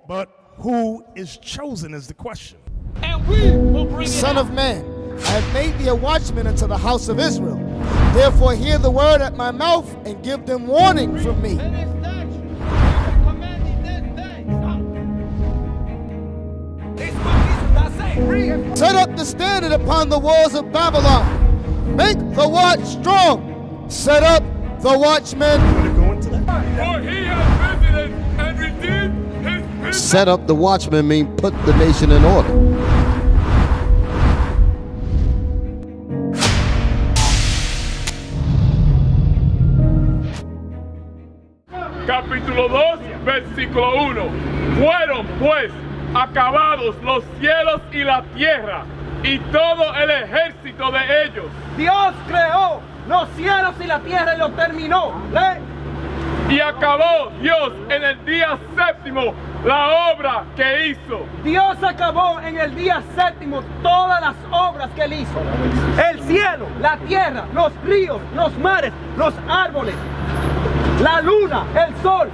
But who is chosen is the question. And we will bring it Son out. of man, I have made thee a watchman unto the house of Israel. Therefore hear the word at my mouth and give them warning from me. And this statute, I command thee this day. It's what Jesus does say. Read. Set up the standard upon the walls of Babylon. Make the watch strong. Set up the watchmen. Want to go into that? For he has visited and redeemed his people. Set up the watchman mean put the nation in order. Capítulo 2, versículo 1. Fueron pues acabados los cielos y la tierra y todo el ejército de ellos. Dios creó los cielos y la tierra y los terminó. ¿Lee? Y acabó Dios en el día séptimo la obra que hizo. Dios acabó en el día séptimo todas las obras que él hizo. El cielo, la tierra, los ríos, los mares, los árboles, la luna, el sol.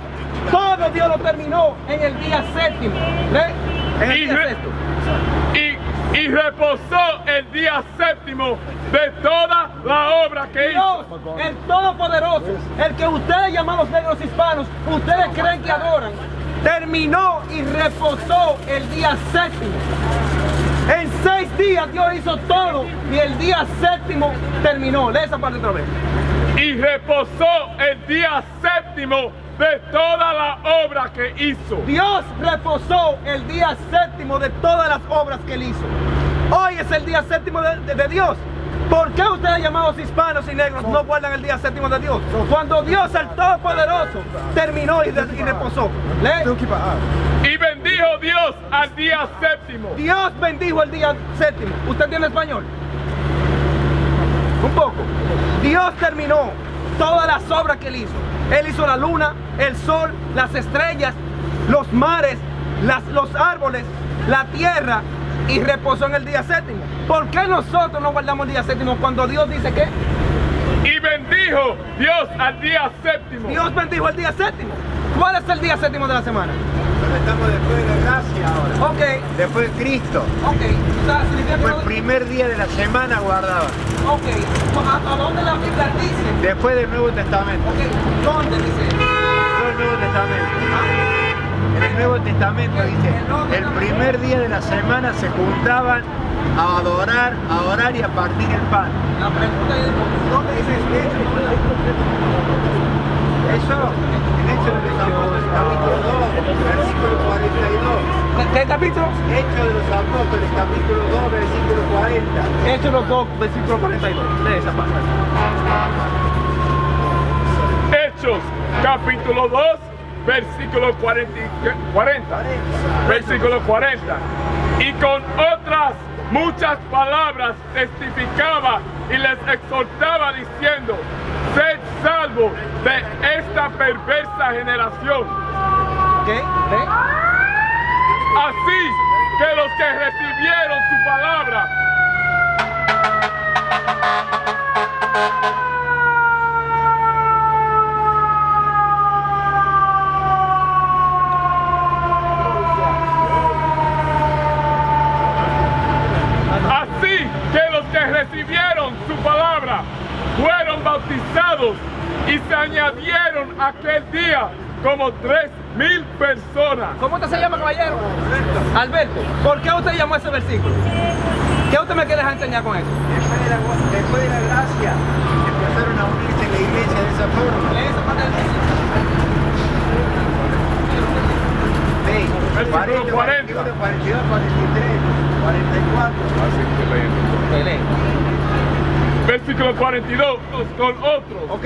Todo Dios lo terminó en el día séptimo. ¿Lee? En el Y, día re- sexto. y reposó el día séptimo de toda la obra que Dios, hizo. el Todopoderoso, el que ustedes llaman los negros hispanos, ustedes creen que adoran, terminó y reposó el día séptimo. En 6 días Dios hizo todo y el día séptimo terminó. Lee esa parte otra vez. Y reposó el día séptimo de toda la obra que hizo. Dios reposó el día séptimo de todas las obras que él hizo. Hoy es el día séptimo de Dios. ¿Por qué ustedes llamados hispanos y negros no guardan el día séptimo de Dios? Cuando Dios, el Todopoderoso, terminó y reposó. Lee. Y bendijo Dios al día séptimo. Dios bendijo el día séptimo. ¿Usted entiende español? Un poco. Dios terminó todas las obras que él hizo. Él hizo la luna, el sol, las estrellas, los mares, los árboles, la tierra y reposó en el día séptimo. ¿Por qué nosotros no guardamos el día séptimo cuando Dios dice que? Y bendijo Dios al día séptimo. Dios bendijo el día séptimo. ¿Cuál es el día séptimo de la semana? Estamos después de la gracia ahora. Ok, Después de Cristo. ok. O sea, significa que Fue no- el primer día de la semana guardaba. Ok. ¿A dónde la Biblia dice? Después del Nuevo Testamento. Ok, ¿dónde dice? Todo el Nuevo Testamento. En el Nuevo Testamento dice, el primer día de la semana se juntaban a orar y a partir el pan. La pregunta es, ¿dónde dice eso? Eso, en Hechos de los Apóstoles, capítulo 2, versículo 42. ¿Qué capítulo? Hechos de los Apóstoles, capítulo 2, versículo 40. Hechos los 2, versículo 42. Lee esa parte. Hechos, capítulo 2, versículo 40. Versículo 40. Y con otras muchas palabras testificaba y les exhortaba diciendo, sed salvos de esta perversa generación. ¿Qué? ¿Lee? Así que los que recibieron su palabra fueron bautizados y se añadieron aquel día como 3,000 personas. ¿Cómo usted se llama, caballero? Alberto. ¿Por qué usted llamó ese versículo? ¿Qué usted me quiere enseñar con eso? Después de la gracia, empezaron a unirse en la iglesia de esa forma. Lee esa parte del versículo. Sí, Versículo 40. 41, 42, 43, 44. Ok, lee. Versículo 42, con otros, Ok,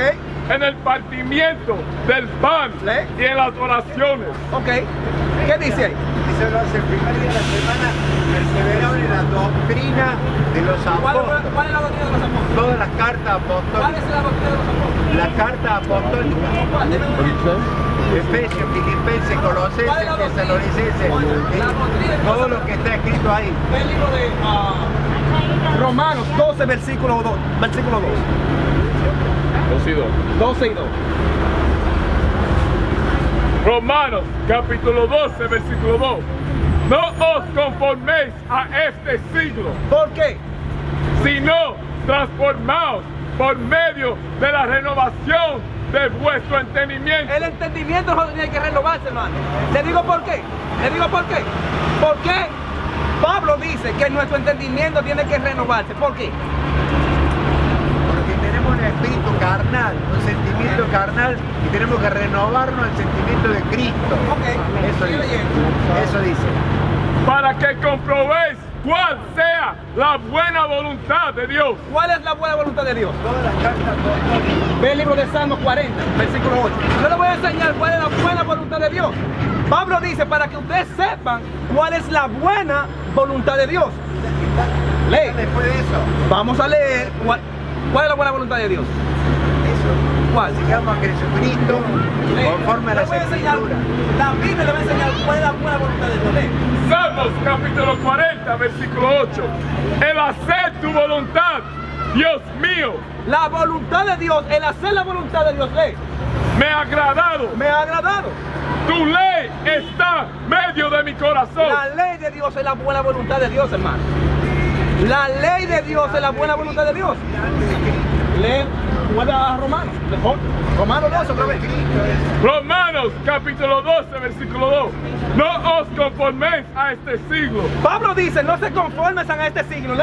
en el partimiento del pan ¿Lee? y en las oraciones. ok. ¿Qué dice ahí? Dice el primer día de la semana, perseveraron en la doctrina de los apóstoles. ¿Cuál es la doctrina de los apóstoles? Todas las cartas ¿Cuál apostólicas. es la doctrina de los apóstoles? La carta apostólica. ¿Cuál? Efesios, Filipenses, Colosenses, Tesalonicenses. Todo lo que está escrito ahí. El libro de Romanos 12, versículo 2. Versículo 2. 2 y 2. 12 y 2. Romanos capítulo 12, versículo 2. No os conforméis a este siglo, ¿Por qué? sino transformaos por medio de la renovación de vuestro entendimiento. El entendimiento no tiene que renovarse, hermano. Le digo por qué. ¿Por qué Pablo dice que nuestro entendimiento tiene que renovarse? ¿Por qué? Porque tenemos un espíritu carnal, un sentimiento carnal y tenemos que renovarnos el sentimiento de Cristo. Ok, Eso sigue dice. leyendo. Eso dice. Para que comprobéis cuál sea la buena voluntad de Dios. ¿Cuál es la buena voluntad de Dios? Todas las cartas apostólicas. Ve el libro de Salmos 40, versículo 8. Yo le voy a enseñar cuál es la buena voluntad de Dios. Pablo dice para que ustedes sepan cuál es la buena voluntad de Dios. Lee. Después de eso, Vamos a leer cuál es la buena voluntad de Dios. ¿Cuál? sigamos a Jesucristo Lee. conforme a Le las voy a enseñar, escrituras. la Biblia le va a enseñar cuál es la buena voluntad de Dios. Lee. Salmos capítulo 40, versículo 8. El hacer tu voluntad, Dios mío, La voluntad de Dios, el hacer la voluntad de Dios, lee, me ha agradado. me ha agradado. Tu ley está medio de mi corazón. La ley de Dios es la buena voluntad de Dios, hermano. La ley de Dios es la buena voluntad de Dios. Lee, vuelve a Romanos. Romanos 12 otra vez. Romanos capítulo 12, versículo 2. No os conforméis a este siglo, Pablo dice, no se conformen a este siglo, lee.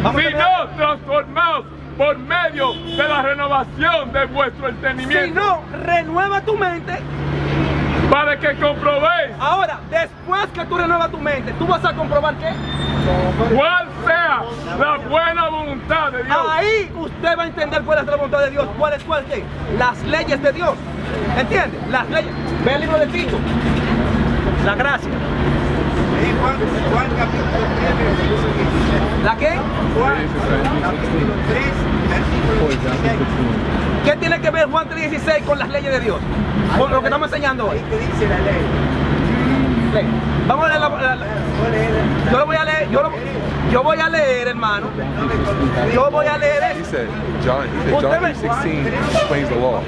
Vamos a sino terminar. transformaos por medio de la renovación de vuestro Si entendimiento, no, renueva tu mente. para que comprobéis Ahora, después que tú renuevas tu mente, tú vas a comprobar qué. cuál sea la buena voluntad de Dios. Ahí usted va a entender cuál es la voluntad de Dios. ¿Cuál es qué? Las leyes de Dios. ¿Entiende? Las leyes. Ve el libro de Tito. La gracia. Juan capítulo 3, versículo 16. ¿La qué? Juan capítulo 3, versículo 16. ¿Qué tiene que ver Juan 3:16 con las leyes de Dios? Con lo que estamos enseñando hoy. Ahí te dice la ley. Lee. Vamos a leer yo lo voy a leer, yo voy a leer, hermano. Yo voy a leer He esto. said, John 3:16 explains the law. Ok.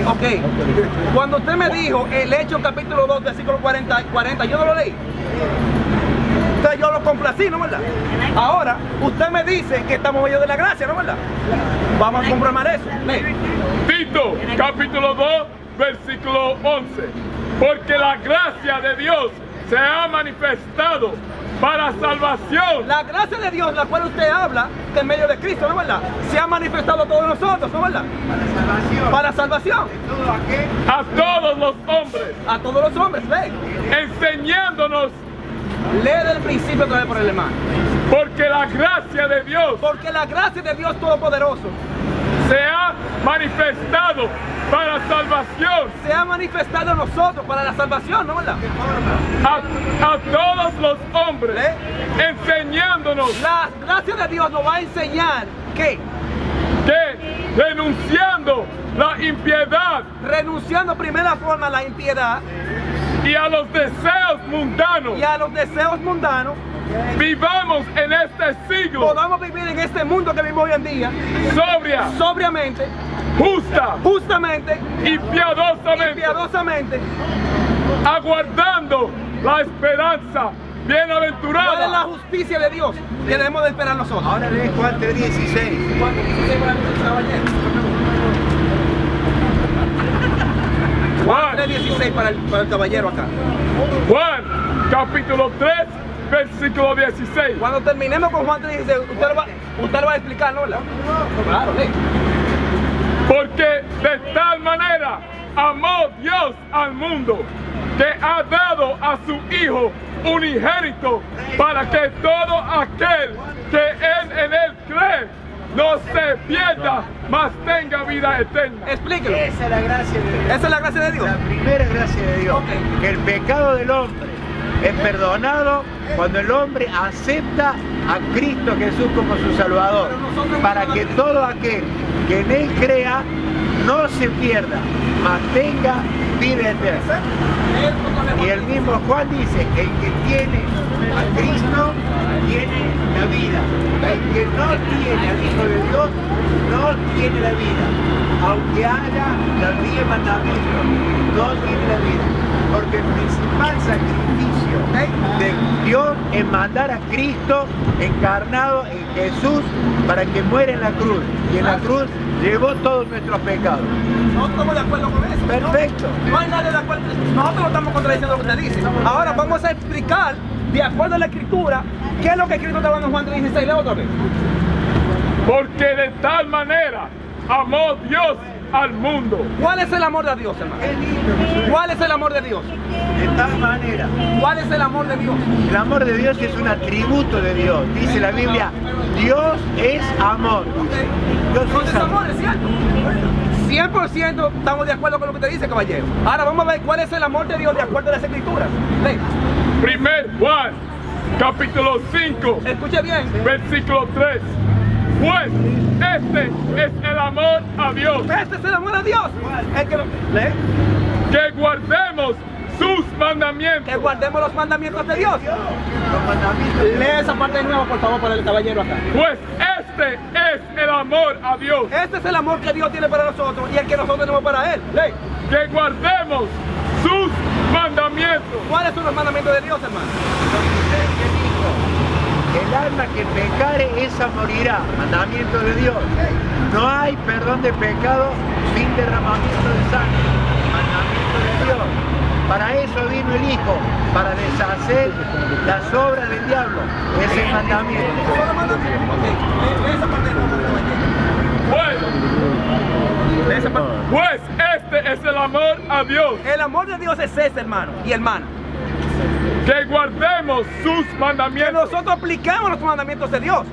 Ok. Cuando usted me dijo el Hechos capítulo 2, versículo 40, yo no lo leí. Entonces yo lo complací, ¿no verdad? Ahora, usted me dice que estamos en medio de la gracia, ¿no verdad? Vamos a comprobar eso. Lee. Tito capítulo 2, versículo 11. Porque la gracia de Dios se ha manifestado para salvación. La gracia de Dios, la cual usted habla, que en medio de Cristo, ¿no verdad? Se ha manifestado a todos nosotros, ¿no verdad? Para salvación. Para salvación. De todo aquel A todos los hombres, A todos los hombres, lee. enseñándonos, Lee del principio otra vez por el hermano. porque la gracia de Dios Porque la gracia de Dios Todopoderoso se ha manifestado para salvación se ha manifestado en nosotros para la salvación, ¿no verdad? a todos los hombres, enseñándonos La gracia de Dios nos va a enseñar que que denunciando la impiedad renunciando primera forma a la impiedad y a los deseos mundanos, y a los deseos mundanos, vivamos en este siglo podamos vivir en este mundo que vivimos hoy en día sobria, sobriamente, justa justamente y y piadosamente, piadosamente. aguardando la esperanza ¿Cuál es la bienaventurada justicia de Dios que debemos de esperar nosotros? Ahora lee Juan 3:16. Juan, 3:16 para el caballero acá. Juan capítulo 3 versículo 16. Cuando terminemos con Juan 3:16, usted lo va a explicar, ¿no? ¿Verdad? Claro, lee. Porque de tal manera amó Dios al mundo que ha dado a su Hijo unigénito para que todo aquel que en él cree no se pierda, mas tenga vida eterna. Explíquelo. Esa es la gracia de Dios. Esa es la gracia de Dios. La primera gracia de Dios. Ok. Que el pecado del hombre es perdonado cuando el hombre acepta a Cristo Jesús como su Salvador. Para que todo aquel que en Él crea no se pierda, mas tenga vida eterna. Y el mismo Juan dice, el que tiene a Cristo tiene la vida. El que no tiene al Hijo de Dios no tiene la vida. Aunque haga los 10 mandamientos, no tiene la vida. Porque el principal sacrificio de Dios es mandar a Cristo encarnado en Jesús para que muera en la cruz. Y en la cruz llevó todos nuestros pecados. No estamos de acuerdo con eso. Perfecto. No hay nadie de acuerdo. Nosotros no estamos contradiciendo lo que usted dice. Ahora vamos a explicar, de acuerdo a la Escritura, qué es lo que Cristo está hablando en Juan 3:16. Lea otra vez. Porque de tal manera amó Dios al mundo. ¿Cuál es el amor de Dios, hermano? ¿Cuál es el amor de Dios? De tal manera. ¿Cuál es el amor de Dios? El amor de Dios es un atributo de Dios. Dice la Biblia, Dios es amor. Dios Entonces, es amor, es cierto. 100% estamos de acuerdo con lo que te dice, caballero. Ahora vamos a ver cuál es el amor de Dios de acuerdo a las Escrituras. Lee. Primer Juan, capítulo 5, Escuche bien. versículo 3. Pues este es el amor a Dios, Este es el amor a Dios. El que lee. que guardemos sus mandamientos. Que guardemos los mandamientos de Dios. los mandamientos. Lee esa parte de nuevo, por favor, para el caballero acá. Pues este es el amor a Dios, Este es el amor que Dios tiene para nosotros y el que nosotros tenemos para Él. Lee. que guardemos sus mandamientos. ¿Cuáles son los mandamientos de Dios, hermano? El alma que pecare, esa morirá. Mandamiento de Dios. No hay perdón de pecado sin derramamiento de sangre. Mandamiento de Dios. Para eso vino el Hijo, para deshacer las obras del diablo. Ese es el mandamiento. Solo mandamientos. Lee esa parte de nuevo, caballero. Lee esa parte. Pues este es el amor a Dios, El amor de Dios es ese, hermano y hermana. que guardemos sus Que mandamientos. nosotros apliquemos los mandamientos de Dios.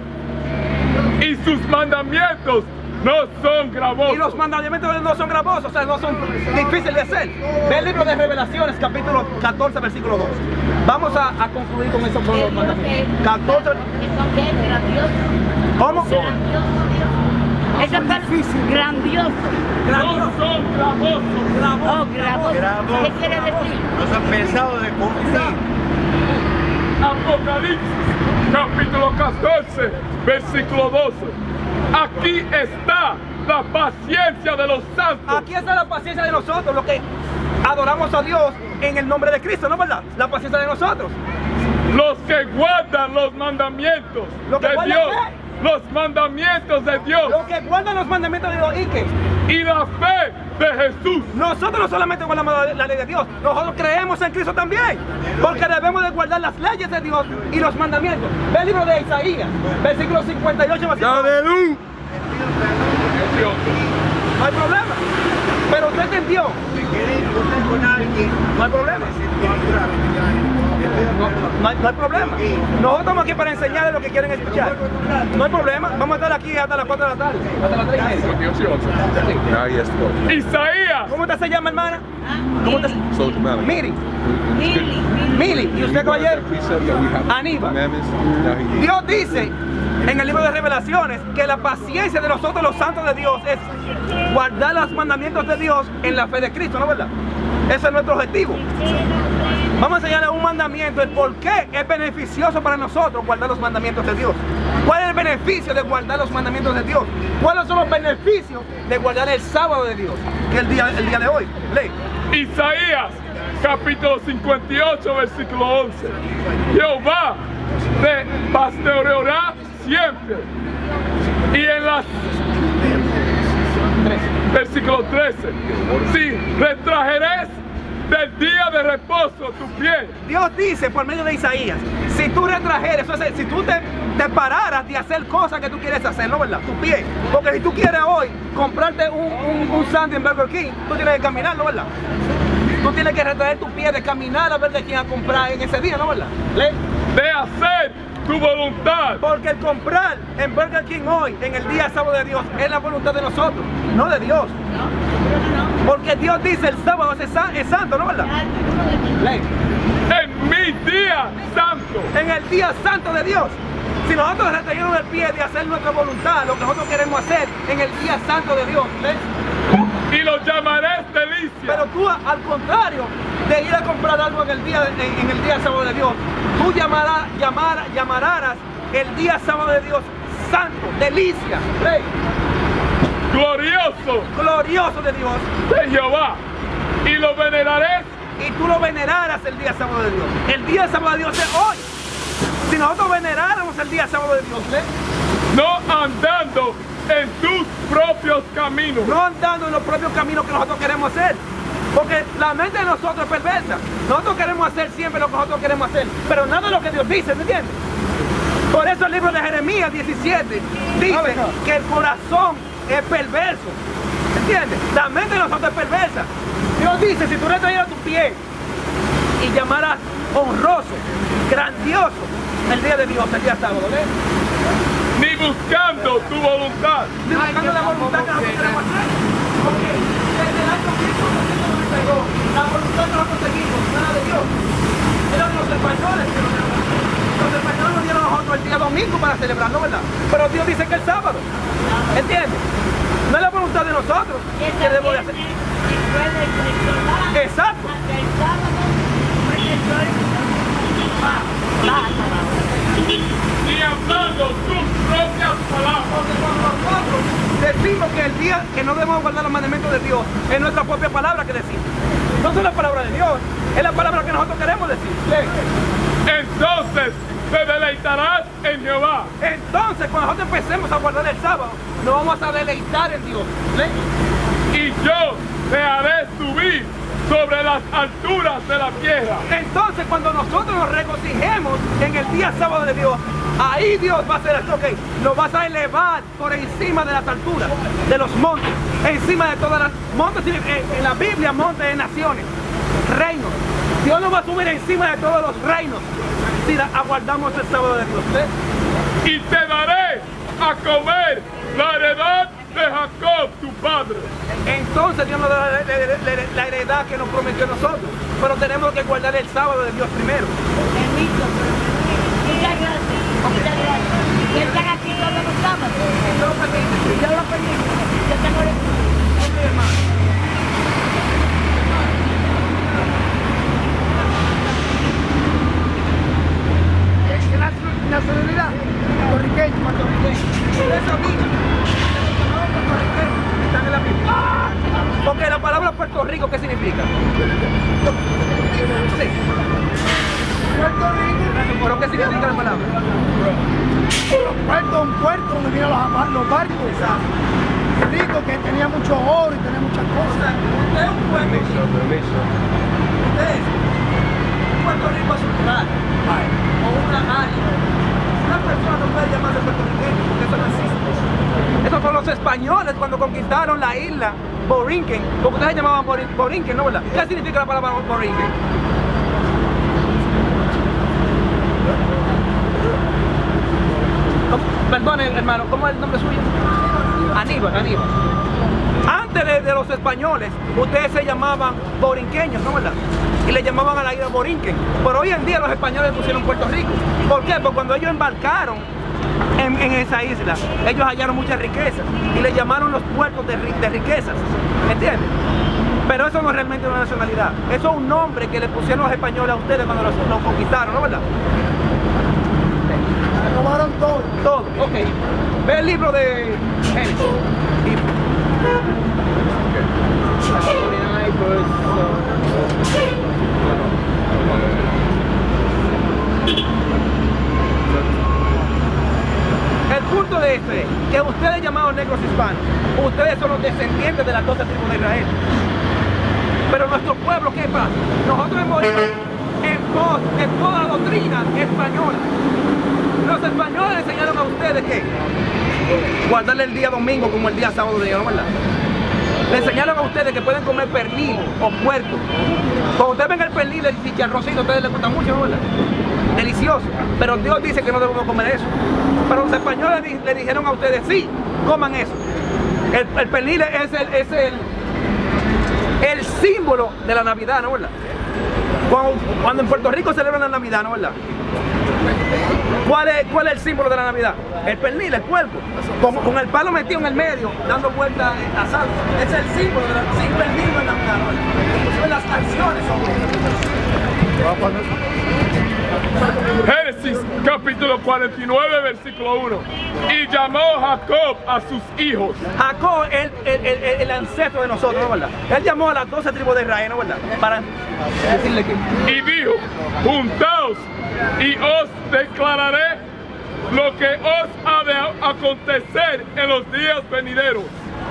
Y sus mandamientos no son gravosos. Y los mandamientos de Dios no son gravosos, o sea, no son difíciles de hacer. Ve el libro de Revelaciones, capítulo 14, versículo 2. Vamos a concluir con eso con los mandamientos. 14. ¿Cómo? Esa parte grandioso. No son gravosos. Oh, gravoso. Gravoso. ¿Qué quiere decir? No son pesados de cumplir. Apocalipsis, capítulo 14, versículo 12. Aquí está la paciencia de los santos. Aquí está la paciencia de nosotros, lo que adoramos a Dios en el nombre de Cristo, ¿no es verdad? La paciencia de nosotros. Los que guardan los mandamientos ¿Lo que de guardan Dios. qué? Los mandamientos de Dios. Los que guardan los mandamientos de Dios, ¿y qué? Y la fe de Jesús. Nosotros no solamente guardamos la ley de Dios, nosotros creemos en Cristo también, porque debemos de guardar las leyes de Dios y los mandamientos. Ve el libro de Isaías, versículo 58, versículo 2. No hay problema, pero usted entendió. Si querés discutir con alguien, No hay problema. No hay problema. Nosotros estamos aquí para enseñarles lo que quieren escuchar. No hay problema. Vamos a estar aquí hasta las 4 de la tarde. Hasta las 3:30. Now he has to go. Isaías, ¿Cómo usted se llama, hermana? ¿Cómo usted se So dramatic. Miri. Mili. ¿Y usted, caballero? Precept that we have Aníbal. commandments. Now he Dios dice en el libro de Revelaciones que la paciencia de nosotros los santos de Dios es guardar los mandamientos de Dios en la fe de Cristo, ¿no es verdad? Ese es nuestro objetivo. Vamos a enseñarle un mandamiento, el por qué es beneficioso para nosotros guardar los mandamientos de Dios. ¿Cuál es el beneficio de guardar los mandamientos de Dios? ¿Cuáles son los beneficios de guardar el sábado de Dios? Que es el día de hoy. Lee. Isaías, capítulo 58, versículo 11. Jehová te pastoreará siempre. Y en las... Versículo 13. Si retrajeres del día de reposo tu pie. Dios dice por medio de Isaías, si tú retrajeres, o sea, si tú te pararas de hacer cosas que tú quieres hacer, ¿no verdad? Tu pie. Porque si tú quieres hoy comprarte un sándwich en Burger King, tú tienes que caminar, ¿no verdad? Tú tienes que retraer tu pie de caminar a Burger King a comprar en ese día, ¿no verdad? De hacer tu voluntad. Porque el comprar en Burger King hoy, en el día sábado de Dios, es la voluntad de nosotros, no de Dios. Porque Dios dice el sábado es santo, ¿no verdad? En mi día santo. En el día santo de Dios. Si nosotros retraemos el pie de hacer nuestra voluntad, lo que nosotros queremos hacer en el día santo de Dios, Y lo llamaré delicia. pero Pero tú, al contrario de ir a comprar algo en el día sábado de Dios, tú llamarás el día sábado de Dios santo, delicia, rey, glorioso de Dios, de Jehová, y lo veneraré. y tú lo venerarás el día sábado de Dios. El día sábado de Dios es hoy. Si nosotros veneráramos el día sábado de Dios, no andando en tus propios caminos, no andando en los propios caminos que nosotros queremos hacer, porque la mente de nosotros es perversa. Nosotros queremos hacer siempre lo que nosotros queremos hacer, pero nada de lo que Dios dice, ¿me entiendes? Por eso el libro de Jeremías 17 dice que el corazón es perverso, ¿me entiendes? La mente de nosotros es perversa. Dios dice, si tú retrayeras tu pie y llamaras honroso, grandioso el día de Dios, el día sábado, ¿ves? ni buscando tu voluntad, Ni buscando la voluntad que nosotros queremos hacer. Porque desde el año 1992, la voluntad que nosotros seguimos no era de Dios, eran los españoles que nos dieron. Los españoles nos dieron a nosotros el día domingo para celebrarlo, ¿verdad? Pero Dios dice que el sábado, ¿entiendes? No es la voluntad de nosotros que debemos de hacer. Exacto. ni hablando tus propias palabras. Porque cuando nosotros decimos que el día que no debemos guardar los mandamientos de Dios, es nuestra propia palabra que decimos. No son las palabras de Dios, es la palabra que nosotros queremos decir. Entonces te deleitarás en Jehová. Entonces, cuando nosotros empecemos a guardar el sábado, nos vamos a deleitar en Dios. Y yo te haré subir sobre las alturas de la tierra. Entonces, cuando nosotros nos regocijemos en el día sábado de Dios, ahí Dios va a hacer esto, ok, nos vas a elevar por encima de las alturas, de los montes, encima de todas las montes, en la Biblia, montes de naciones, reinos. Dios nos va a subir encima de todos los reinos si aguardamos el sábado de Dios. Y te daré a comer la heredad de Jacob, tu padre. Entonces Dios nos da la heredad que nos prometió a nosotros, pero tenemos que guardar el sábado de Dios primero. Permiso, muchas gracias. Muchas gracias. Y están aquí todos los sábados. Yo lo permito. Yo lo permito. Yo tengo el... Ok, hermano. ¿Qué nacionalidad? Puertorriqueño. Ustedes sabían que los puertorriqueños están en la Biblia. Porque la palabra Puerto Rico, ¿qué significa? Sí. Puerto Rico. ¿Pero qué significa la palabra? Un puerto donde vienen los barcos. Rico, que tenía mucho oro y tenía muchas O cosas. sea, usted es un pueblo. Ustedes, Puerto Rico es un lugar o una área. Una persona no puede llamarse puertorriqueño porque eso no existe. Esos son los españoles cuando conquistaron la isla Borinquen, porque ustedes se llamaban Borinquen, ¿no verdad? ¿Qué significa la palabra Borinquen? Perdone, hermano, ¿cómo es el nombre suyo? Aníbal. Antes de los españoles, ustedes se llamaban borinqueños, ¿no verdad? Y le llamaban a la isla Borinquen. Pero hoy en día los españoles pusieron Puerto Rico. ¿Por qué? Porque cuando ellos embarcaron en esa isla, ellos hallaron muchas riquezas y le llamaron los puertos de riquezas, ¿entiendes? Pero eso no es realmente una nacionalidad. Eso es un nombre que le pusieron los españoles a ustedes cuando los conquistaron, ¿no verdad? Robaron todo. Todo, ok. Ve el libro de Génesis. El punto de esto es que ustedes llamados negros hispanos, ustedes son los descendientes de las 12 tribus de Israel. Pero nuestro pueblo, ¿qué pasa? Nosotros hemos ido en toda la doctrina española. Los españoles enseñaron a ustedes que guardarle el día domingo como el día sábado de Dios, ¿no verdad? Le enseñaron a ustedes que pueden comer pernil o puerco. Cuando ustedes ven el pernil, el chicharroncito, a ustedes les gusta mucho, ¿no verdad? Delicioso. Pero Dios dice que no debemos comer eso. Pero los españoles le dijeron a ustedes, sí, coman eso. El pernil es el símbolo de la Navidad, ¿no verdad? Cuando en Puerto Rico celebran la Navidad, ¿no verdad? ¿Cuál es el símbolo de la Navidad? El pernil, el puerco. Con el palo metido en el medio, dando vueltas a salsa. Ese es el símbolo de la Navidad. Sin pernil no es Navidad. Inclusive las canciones son... Génesis capítulo 49 versículo 1. Y llamó Jacob a sus hijos. Jacob, el ancestro de nosotros, ¿no verdad? Él llamó a las 12 tribus de Israel, ¿no verdad? Para decirle que... Y dijo, juntaos y os declararé lo que os ha de acontecer en los días venideros.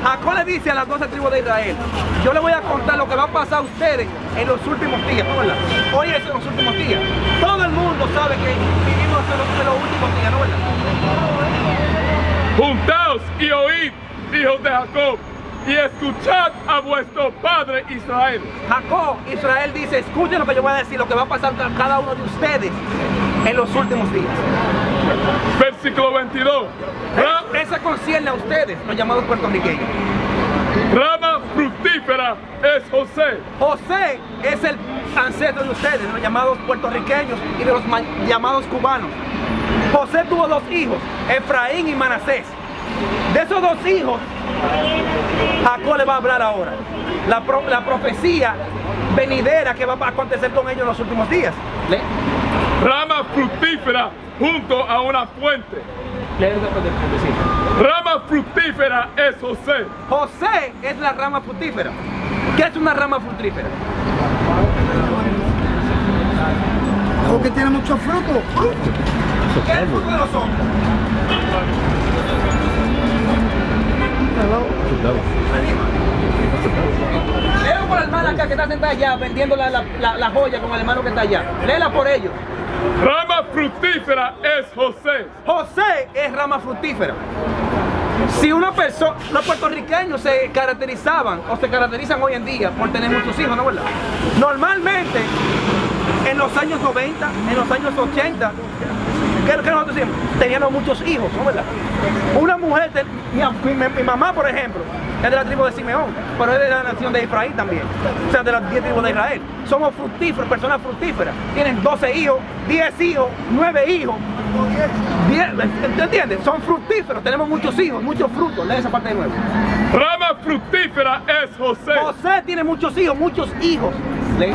Jacob le dice a las 12 tribus de Israel, yo le voy a contar lo que va a pasar a ustedes en los últimos días, ¿no verdad? Hoy es en los últimos días. Todo el mundo sabe que vivimos en los últimos días, ¿no verdad? Juntaos y oíd, hijos de Jacob, y escuchad a vuestro padre Israel. Jacob, Israel dice, escuchen lo que yo voy a decir, lo que va a pasar a cada uno de ustedes en los últimos días. Versículo 22. Esa concierne a ustedes, los llamados puertorriqueños. Rama fructífera es José. José es el ancestro de ustedes, de los llamados puertorriqueños y de los llamados cubanos. José tuvo dos hijos, Efraín y Manasés. De esos dos hijos, Jacob le va a hablar ahora. La profecía venidera que va a acontecer con ellos en los últimos días. ¿Lee? Rama fructífera junto a una fuente. Rama fructífera es José. José es la rama fructífera. ¿Qué es una rama fructífera? Porque tiene mucho fruto. ¿Qué es el fruto de los hombres? Leo por el hermano acá que está sentada allá vendiendo la joya con el hermano que está allá. Léela por ellos. Rama fructífera es José. José es rama fructífera. Si una persona, los puertorriqueños se caracterizaban o se caracterizan hoy en día por tener muchos hijos, ¿no verdad? Normalmente, en los años 90, en los años 80, ¿qué nosotros decimos? Teníamos muchos hijos, ¿no verdad? Una mujer, mi mamá, por ejemplo, es de la tribu de Simeón, pero es de la nación de Efraín también, o sea, de las 10 tribus de Israel. Somos fructíferos, personas fructíferas. Tienen 12 hijos, 10 hijos, 9 hijos. 10, ¿te entiendes? Son fructíferos, tenemos muchos hijos, muchos frutos. Lee esa parte de nuevo. Rama fructífera es José. José tiene muchos hijos, Lee.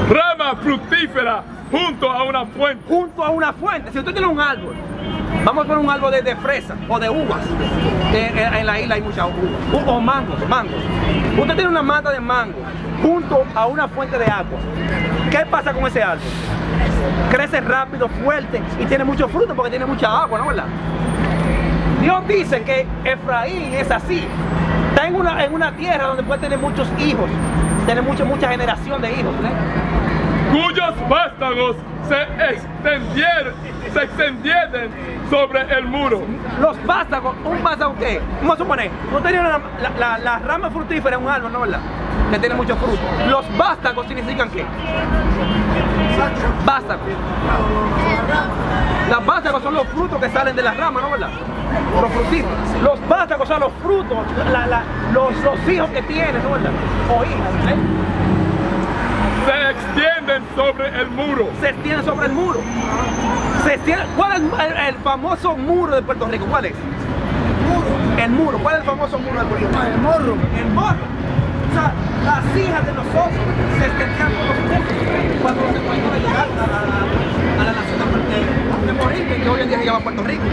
Rama fructífera junto a una fuente. Junto a una fuente. Si usted tiene un árbol, vamos a poner un árbol de fresa o de uvas. En la isla hay muchas uvas. O mangos. Usted tiene una mata de mango junto a una fuente de agua. ¿Qué pasa con ese árbol? Crece rápido, fuerte y tiene mucho fruto porque tiene mucha agua, ¿no verdad? Dios dice que Efraín es así. Está en una tierra donde puede tener muchos hijos, tener mucha generación de hijos, cuyos vástagos se extendieron sobre el muro. Los vástagos, ¿un vástago qué? Vamos a suponer, usted tiene la rama fructífera en un árbol, ¿no verdad? Que tiene mucho fruto. Los vástagos significan ¿qué? Vástagos. Los vástagos son los frutos que salen de las ramas, ¿no verdad? Los frutíferos. Los vástagos son los frutos, los hijos que tienen, ¿no verdad? O hijas, ¿eh? Se extienden sobre el muro. Se extienden sobre el muro. ¿Cuál es el famoso muro de Puerto Rico? ¿Cuál es? El muro. ¿Cuál es el famoso muro de Puerto Rico? El morro. El morro. O sea, las hijas de nosotros se extendían por los muros cuando los españoles llegaron a la nación de Puerto Rico, que hoy en día se llama Puerto Rico.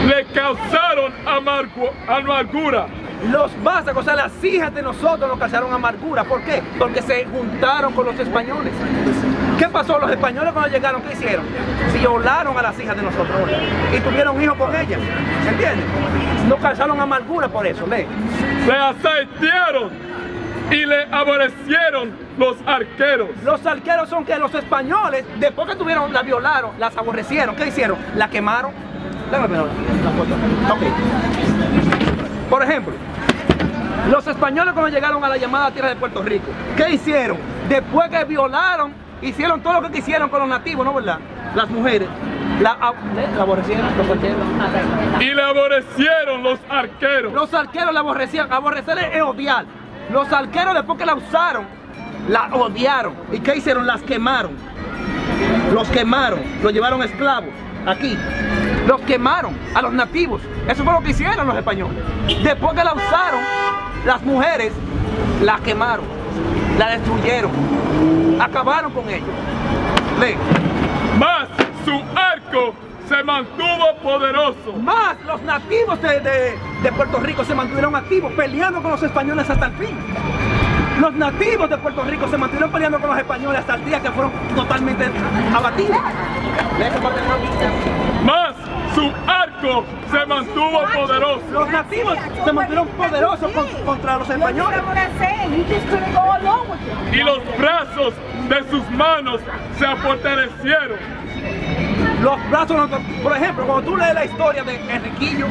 Le causaron amargura. Los vástagos, o sea, las hijas de nosotros nos causaron amargura. ¿Por qué? Porque se juntaron con los españoles. ¿Qué pasó? Los españoles cuando llegaron, ¿qué hicieron? Violaron a las hijas de nosotros y tuvieron hijos con ellas. ¿Entiendes? Nos causaron amargura por eso. Lee. Le asaetearon y le aborrecieron los arqueros. Los arqueros son que los españoles, después que la violaron, las aborrecieron. ¿Qué hicieron? La quemaron. Déjame ver la foto. Ok. Por ejemplo, los españoles cuando llegaron a la llamada tierra de Puerto Rico, ¿qué hicieron? Después que violaron, hicieron todo lo que quisieron con los nativos, ¿no verdad? Las mujeres, la aborrecieron, los arqueros. Y le aborrecieron los arqueros. Los arqueros la aborrecían, aborrecer es odiar. Los arqueros después que la usaron, la odiaron. ¿Y qué hicieron? Las quemaron. Los quemaron, los llevaron esclavos aquí. Los quemaron a los nativos. Eso fue lo que hicieron los españoles. Después que la usaron, las mujeres la quemaron, la destruyeron, acabaron con ellos. Lee. Mas su arco se mantuvo poderoso. Más los nativos de Puerto Rico se mantuvieron activos, peleando con los españoles hasta el fin. Los nativos de Puerto Rico se mantuvieron peleando con los españoles hasta el día que fueron totalmente abatidos. Mas su arco se mantuvo poderoso. Los nativos se mantuvieron poderosos contra los españoles. Y los brazos de sus manos se fortalecieron. Los brazos, por ejemplo, cuando tú lees la historia de Enriquillo,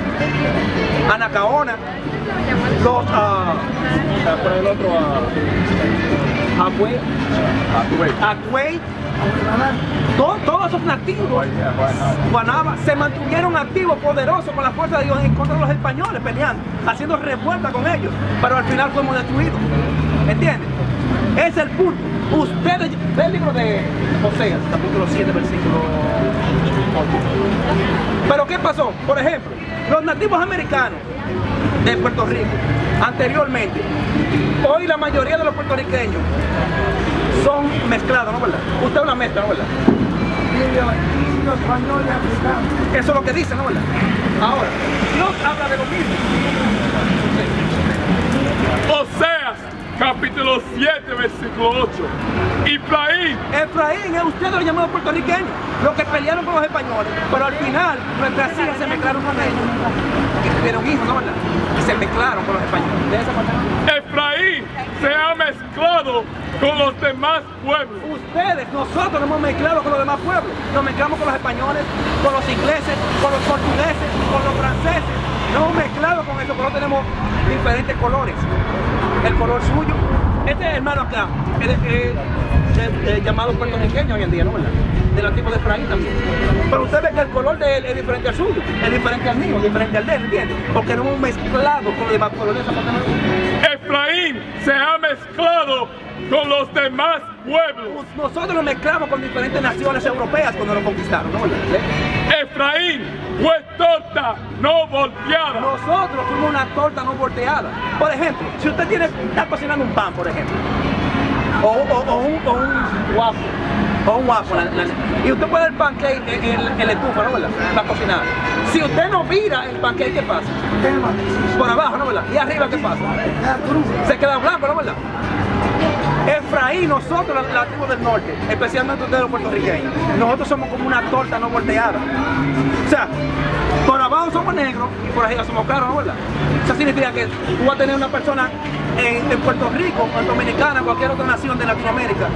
Anacaona, los por el otro Agüey, todos esos nativos, Guanaba, se mantuvieron activos, poderosos con la fuerza de Dios en contra de los españoles, peleando, haciendo revuelta con ellos, pero al final fuimos destruidos. ¿Entiendes? Ese es el punto. Ustedes, ve el libro de Oseas, capítulo 7, versículo 8. Pero ¿qué pasó? Por ejemplo, los nativos americanos de Puerto Rico, anteriormente, hoy la mayoría de los puertorriqueños son mezclados, ¿no verdad? Usted es una mezcla, ¿no verdad? Indio, español y africano. Eso es lo que dice, ¿no verdad? Ahora, Dios habla de lo mismo. Oseas, capítulo 7, versículo 8. Efraín es usted los llamados puertorriqueños, los que pelearon con los españoles, pero al final nuestras hijas se mezclaron con ellos y tuvieron hijos, ¿no verdad? Y se mezclaron con los españoles. ¿De esa parte? Efraín se ha mezclado con los demás pueblos. Ustedes, nosotros nos hemos mezclado con los demás pueblos. Nos mezclamos con los españoles, con los ingleses, con los portugueses, con los franceses. Nos hemos mezclado con eso, pero tenemos diferentes colores. El color suyo, este hermano acá, es llamado puertorriqueño hoy en día, ¿no verdad? Del tipo de Efraín también. Pero usted ve que el color de él es diferente al suyo, es diferente al mío, es diferente al de él, ¿entiendes? Porque nos hemos mezclado con los demás pueblos de esa parte. Efraín se ha mezclado con los demás pueblos. Nosotros nos mezclamos con diferentes naciones europeas cuando nos conquistaron, ¿no verdad? Efraín fue torta no volteada. Nosotros fuimos una torta no volteada. Por ejemplo, si usted está cocinando un pan, por ejemplo, o un waffle, y usted pone el pancake en la estufa, ¿no verdad? Para cocinar. Si usted no vira el pancake, ¿qué pasa? Por abajo, ¿no verdad? Y arriba, ¿qué pasa? Se queda blanco, ¿no verdad? Efraín, nosotros, la tribu del norte, especialmente ustedes los puertorriqueños, nosotros somos como una torta no volteada. O sea, por abajo somos negros y por arriba somos claros, ¿no verdad? Eso significa que tú vas a tener una persona en Puerto Rico, en Dominicana, cualquier otra nación de Latinoamérica,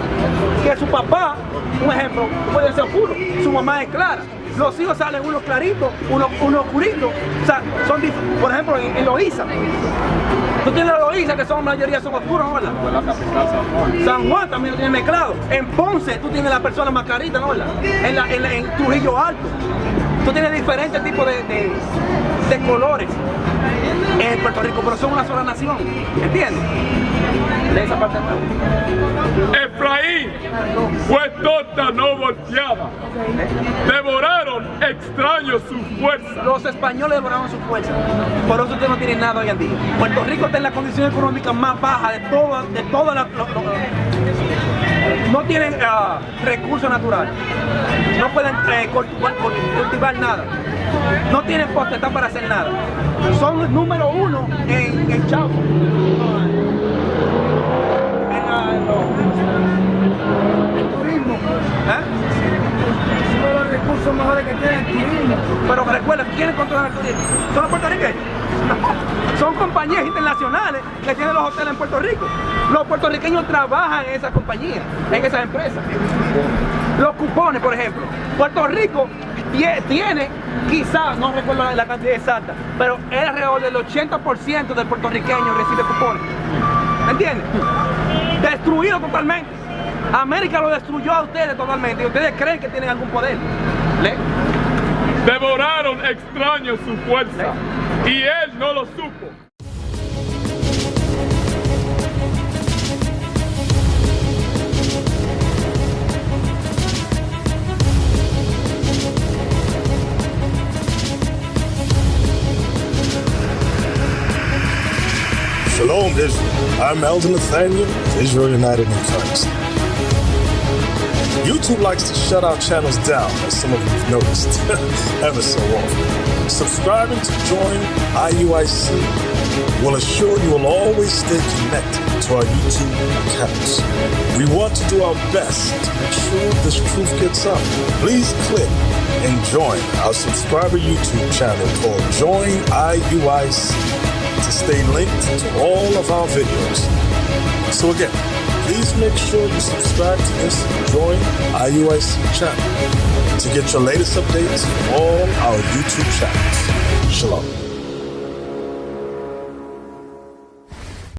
que su papá, un ejemplo, puede ser oscuro, su mamá es clara. Los hijos salen unos claritos, unos oscuritos. O sea, son por ejemplo, en Loíza. Tú tienes a Loíza, que son la mayoría son oscuros, ¿no verdad? San Juan también lo tiene mezclado. En Ponce tú tienes la persona más clarita, ¿no verdad? En Trujillo Alto. Tú tienes diferentes tipos de colores en Puerto Rico, pero son una sola nación. ¿Entiendes? De esa parte nueva. Efraín fue torta no volteada. Devoraron extraños su fuerza. Los españoles devoraron su fuerza. Por eso usted no tiene nada hoy en día. Puerto Rico está en la condición económica más baja de toda la... No tienen recursos naturales. No pueden cultivar nada. No tienen potestad para hacer nada. Son número 1 en el Chavo. El turismo. Uno de los recursos mejores que tiene el turismo. Pero recuerda, ¿quiénes controlan el turismo? ¿Son los puertorriqueños? Son compañías internacionales que tienen los hoteles en Puerto Rico. Los puertorriqueños trabajan en esas compañías, en esas empresas. Los cupones, por ejemplo. Puerto Rico tiene, quizás, no recuerdo la cantidad exacta, pero es alrededor del 80% del puertorriqueño recibe cupones. ¿Me entiendes? Destruido totalmente. América lo destruyó a ustedes totalmente y ustedes creen que tienen algún poder. Devoraron extraños su fuerza y él no lo supo. Shalom, Israel. I'm Elder Nathaniel of Israel United in Christ. YouTube likes to shut our channels down, as some of you have noticed, ever so often. Subscribing to join IUIC will assure you will always stay connected to our YouTube accounts. We want to do our best to make sure this truth gets out. Please click and join our subscriber YouTube channel called Join IUIC to stay linked to all of our videos. So again, please make sure you subscribe to this Join IUIC channel to get your latest updates from all our YouTube channels. Shalom.